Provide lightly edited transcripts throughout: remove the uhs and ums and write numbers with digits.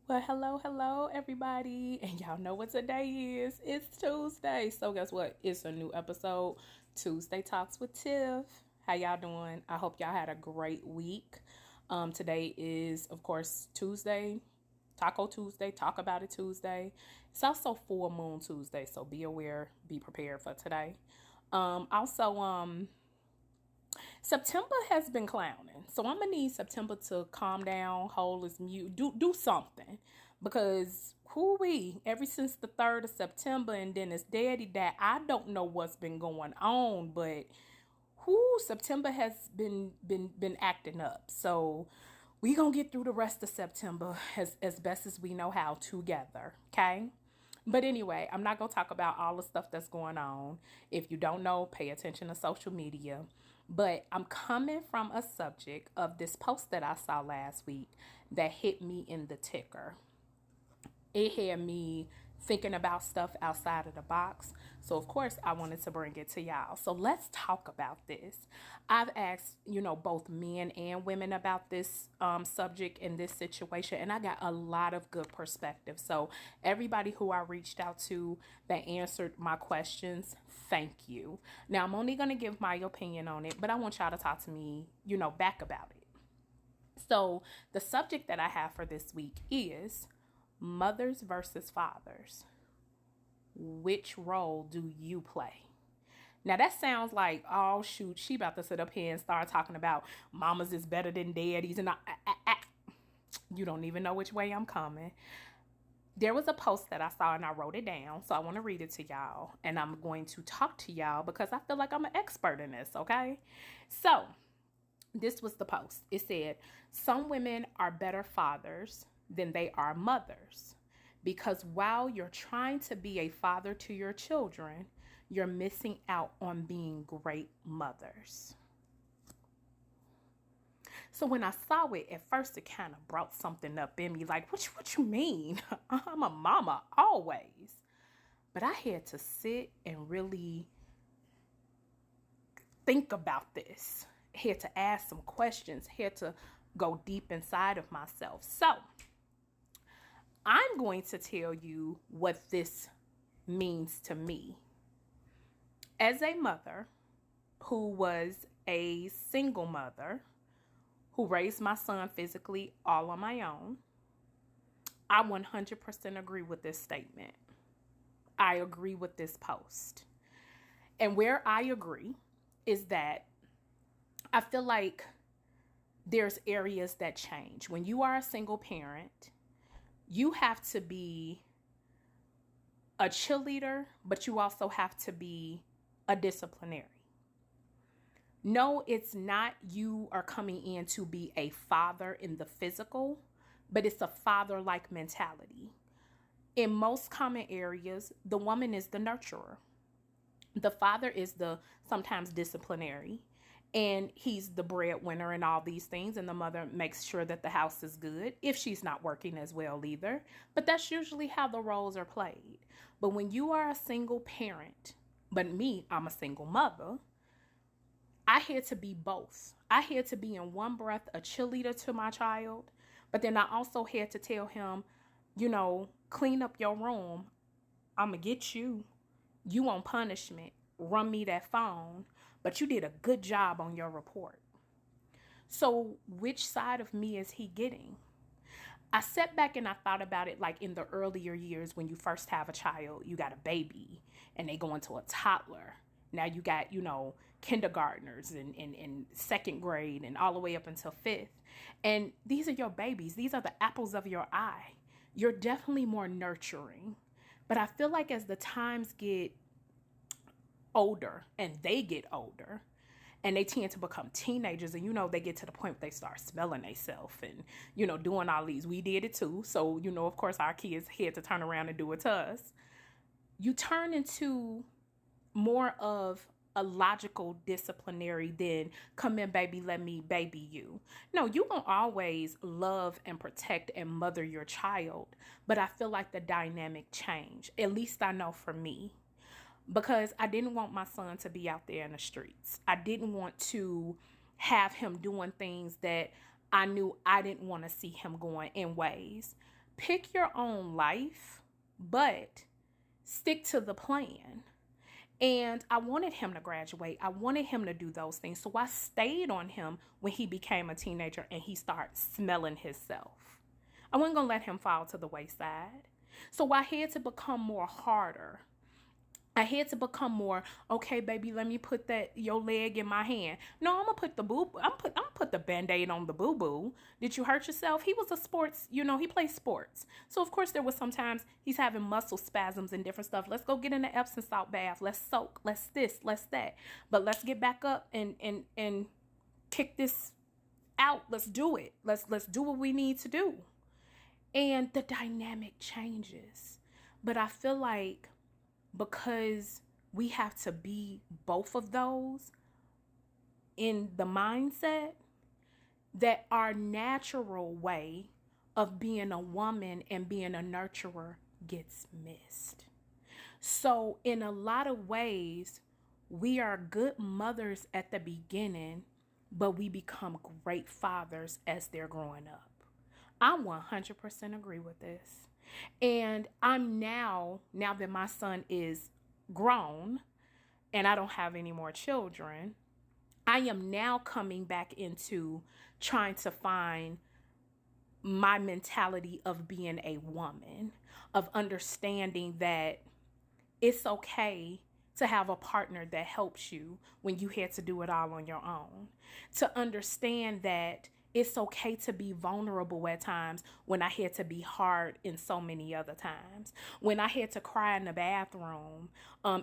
Well, hello, everybody. And y'all know what today is. It's Tuesday. So, guess what? It's a new episode, Tuesday Talks with Tiff. How y'all doing? I hope y'all had a great week. Today is, of course, Tuesday, Taco Tuesday, Talk About It Tuesday. It's also Full Moon Tuesday. So, be aware, be prepared for today. Also, September has been clowning, so I'm gonna need September to calm down, hold his mute, do something, because who we ever since the 3rd of September, and then his daddy died. I don't know what's been going on, but who September has been acting up. So we gonna get through the rest of September as best as we know how together. Okay. But anyway, I'm not going to talk about all the stuff that's going on. If you don't know, pay attention to social media. But I'm coming from a subject of this post that I saw last week that hit me in the ticker. It had me thinking about stuff outside of the box. So, of course, I wanted to bring it to y'all. So, let's talk about this. I've asked, both men and women about this subject in this situation, and I got a lot of good perspective. So, everybody who I reached out to that answered my questions, thank you. Now, I'm only going to give my opinion on it, but I want y'all to talk to me, back about it. So, the subject that I have for this week is mothers versus fathers. Which role do you play? Now that sounds like, oh shoot, she about to sit up here and start talking about mamas is better than daddies, and you don't even know which way I'm coming. There was a post that I saw and I wrote it down, so I want to read it to y'all, and I'm going to talk to y'all because I feel like I'm an expert in this, okay? So, this was the post. It said, some women are better fathers than they are mothers, because while you're trying to be a father to your children, you're missing out on being great mothers. So when I saw it, at first it kind of brought something up in me, like, what you mean? I'm a mama always. But I had to sit and really think about this. Had to ask some questions, had to go deep inside of myself. So I'm going to tell you what this means to me. As a mother who was a single mother who raised my son physically all on my own, I 100% agree with this statement. I agree with this post. And where I agree is that I feel like there's areas that change. When you are a single parent, you have to be a cheerleader, but you also have to be a disciplinary. No, it's not you are coming in to be a father in the physical, but it's a father-like mentality. In most common areas, the woman is the nurturer. The father is the sometimes disciplinary, and he's the breadwinner and all these things, and the mother makes sure that the house is good if she's not working as well either. But that's usually how the roles are played. But when you are a single parent, but me, I'm a single mother, I had to be both. I had to be in one breath a cheerleader to my child, but then I also had to tell him, clean up your room. I'm going to get you. You want punishment. Run me that phone. But you did a good job on your report. So which side of me is he getting? I sat back and I thought about it like in the earlier years when you first have a child, you got a baby and they go into a toddler. Now you got, kindergartners and second grade and all the way up until 5th. And these are your babies. These are the apples of your eye. You're definitely more nurturing. But I feel like as the times get older and they get older and they tend to become teenagers, and they get to the point where they start smelling themselves and doing all these. We did it too, so of course our kids had to turn around and do it to us. You turn into more of a logical disciplinary than come in baby, let me baby you. No, you won't always love and protect and mother your child, but I feel like the dynamic change, at least I know for me, because I didn't want my son to be out there in the streets. I didn't want to have him doing things that I knew I didn't want to see him going in ways. pick your own life, but stick to the plan. And I wanted him to graduate. I wanted him to do those things. So I stayed on him when he became a teenager and he started smelling himself. I wasn't going to let him fall to the wayside. So I had to become more harder. I had to become more, okay, baby, let me put your leg in my hand. No, I'm gonna put I'm put the Band-Aid on the boo-boo. Did you hurt yourself? He was a sports, he plays sports. So of course there was sometimes he's having muscle spasms and different stuff. Let's go get in the Epsom salt bath. Let's soak. Let's this, let's that. But let's get back up and kick this out. Let's do it. Let's do what we need to do. And the dynamic changes. But I feel like because we have to be both of those in the mindset, that our natural way of being a woman and being a nurturer gets missed. So in a lot of ways, we are good mothers at the beginning, but we become great fathers as they're growing up. I 100% agree with this. And I'm now that my son is grown and I don't have any more children, I am now coming back into trying to find my mentality of being a woman, of understanding that it's okay to have a partner that helps you when you had to do it all on your own, to understand that it's okay to be vulnerable at times when I had to be hard in so many other times. When I had to cry in the bathroom,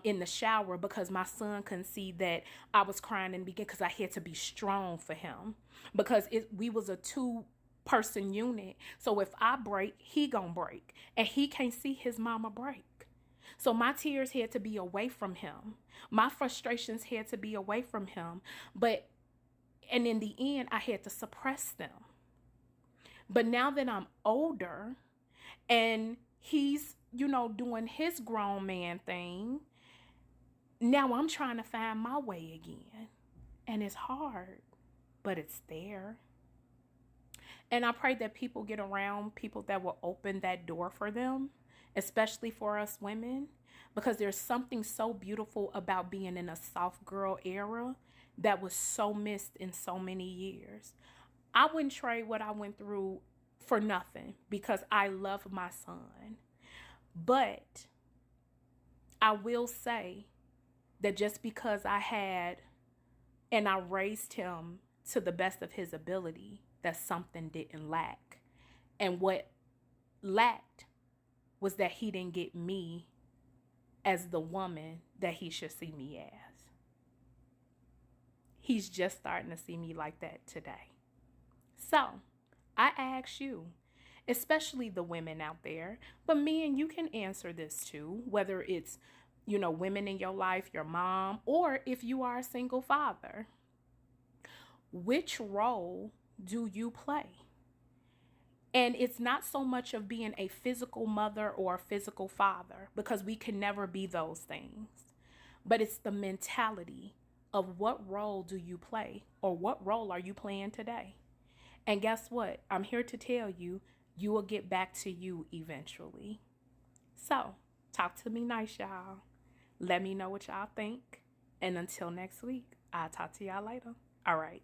in the shower because my son couldn't see that I was crying in the beginning because I had to be strong for him. Because we was a 2-person unit. So if I break, he gonna break. And he can't see his mama break. So my tears had to be away from him. My frustrations had to be away from him. And in the end, I had to suppress them. But now that I'm older and he's, doing his grown man thing, now I'm trying to find my way again. And it's hard, but it's there. And I pray that people get around people that will open that door for them, especially for us women, because there's something so beautiful about being in a soft girl era that was so missed in so many years. I wouldn't trade what I went through for nothing because I love my son. But I will say that just because I raised him to the best of his ability, that something didn't lack. And what lacked was that he didn't get me as the woman that he should see me as. He's just starting to see me like that today. So I ask you, especially the women out there, but men, you can answer this too, whether it's, women in your life, your mom, or if you are a single father. Which role do you play? And it's not so much of being a physical mother or a physical father, because we can never be those things. But it's the mentality of what role do you play, or what role are you playing today? And guess what? I'm here to tell you, you will get back to you eventually. So, talk to me nice, y'all. Let me know what y'all think. And until next week, I'll talk to y'all later. All right.